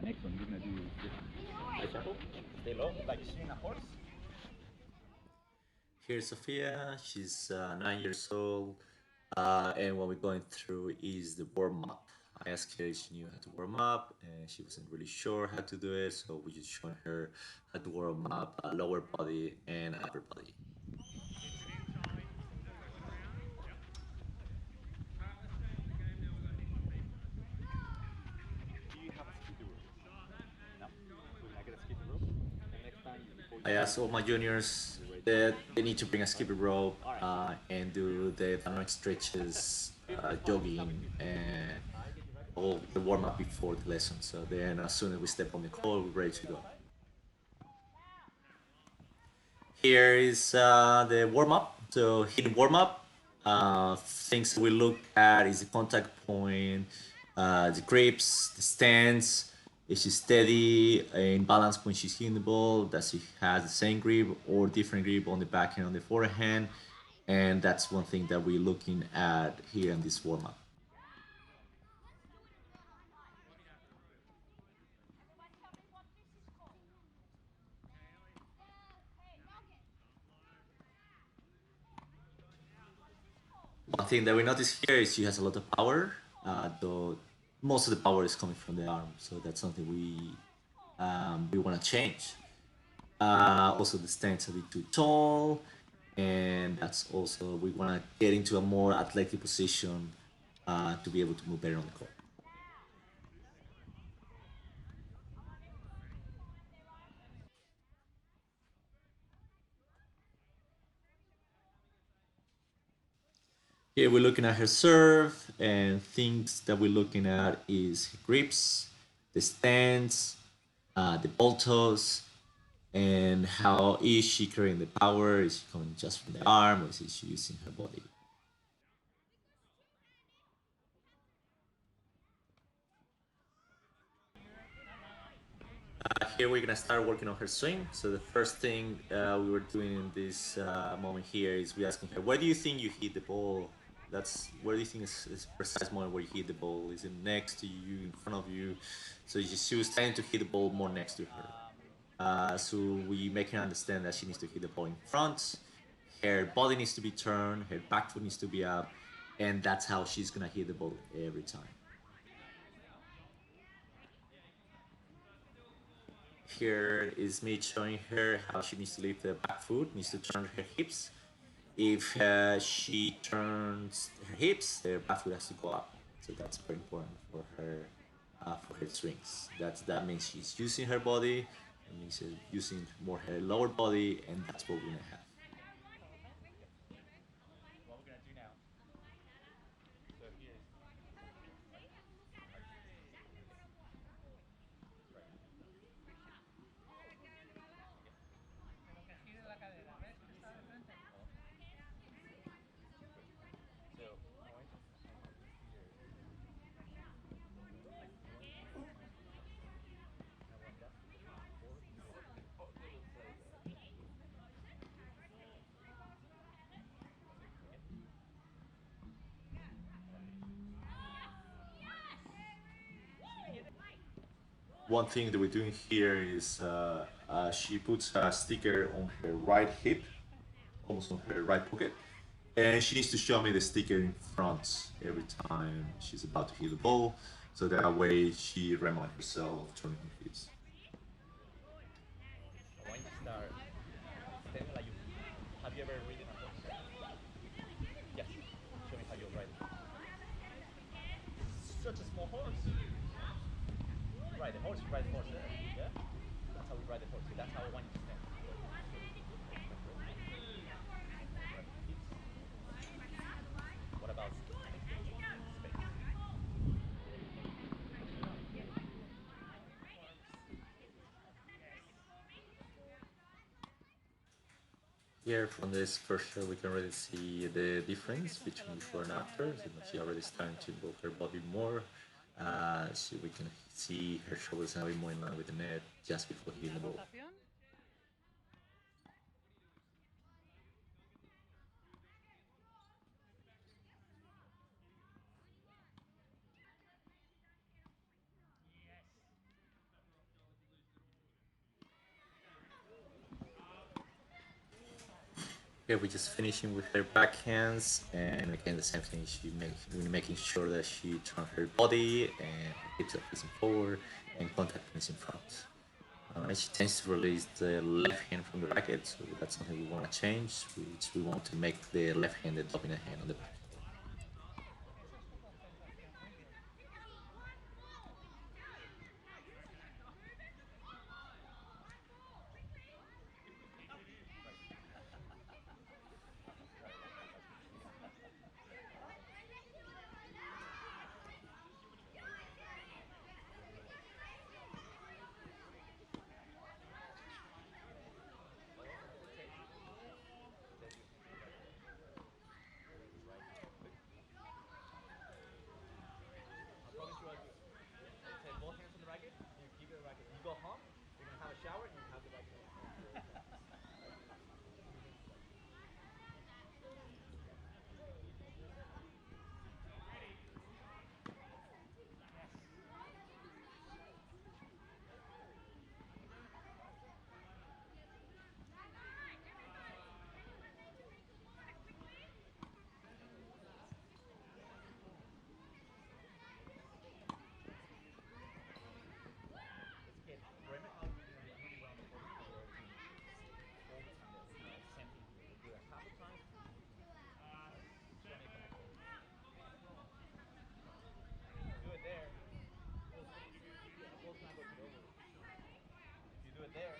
Next one, we're gonna do high tempo. Stay low, like you're seeing a horse. Here's Sophia. She's 9 years old, and what we're going through is the warm up. I asked her if she knew how to warm up, and she wasn't really sure how to do it. So we just showing her how to warm up lower body and upper body. Do you have a skippy rope? No? We're gonna get a skippy rope. And next time, before I you asked all my juniors get ready to that run. they need to bring a skipping rope Alright. and do the dynamic stretches, 15 stopping jogging, 15. and Alright, get you ready? all the warm up before the lesson. So then, as soon as we step on the court, we're ready to go. Here is the warm up. So in warm up, things we look at is the contact point, the grips, the stance. Is she steady in balance when she's hitting the ball? Does she has the same grip or different grip on the backhand on the forehand? And that's one thing that we're looking at here in this warm up. One thing that we notice here is she has a lot of power, though most of the power is coming from the arm. So that's something we want to change. Also, the stance a bit too tall, and that's also we want to get into a more athletic position to be able to move better on the court. Here we're looking at her serve, and things that we're looking at is grips, the stance, the ball toss, and how is she carrying the power? Is she coming just from the arm, or is she using her body? Here we're gonna start working on her swing. So the first thing we were doing in this moment here is we asking her, where do you think you hit the ball? That's where do you think is precise moment where you hit the ball? Is it next to you, in front of you? So she was trying to hit the ball more next to her. So we make her understand that she needs to hit the ball in front. Her body needs to be turned. Her back foot needs to be up, and that's how she's gonna hit the ball every time. Here is me showing her how she needs to lift the back foot, needs to turn her hips. If she turns her hips, her back foot has to go up. So that's very important for her swings. That means she's using her body, it means she's using more her lower body, and that's what we're gonna have. What we're gonna do now. So here's right. So point here. Now warm it up. Forward. Okay. One thing that we're doing here is she puts a sticker on her right hip, almost on her right pocket, and she needs to show me the sticker in front every time she's about to hit the ball, so that way she reminds herself of turning her hips. I want you to start standing like you. Have you ever ridden a horse? Yes. Show me how you ride it. Such a small horse. Ride the horse, you ride the horse there. Yeah? That's how we ride the horse. See, that's how I want you to stand. Ride the hips. What about space? Here from this first shot, we can already see the difference between before and after. So she already starting to involve her body more. So we can see her shoulders now more in line with the net just before hitting the ball. Here we're just finishing with her backhands, and again the same thing. We're making sure that she turns her body and hips are facing forward and contact is in front. She tends to release the left hand from the racket, so that's something we want to change. We want to make the left hand the dominant hand on the back. I'll promise you I'll do it. Take both hands on the racket, you keep the racket. When you go home, you're gonna have a shower and you have the racket on your hands. It's okay. Remember how you're doing really well on the first couple of games. All the time there. Same thing here. You do it a couple times, you move to the next one. Just gotta make that clear. If you do it there, the ball's gonna go to the over. If you do it there,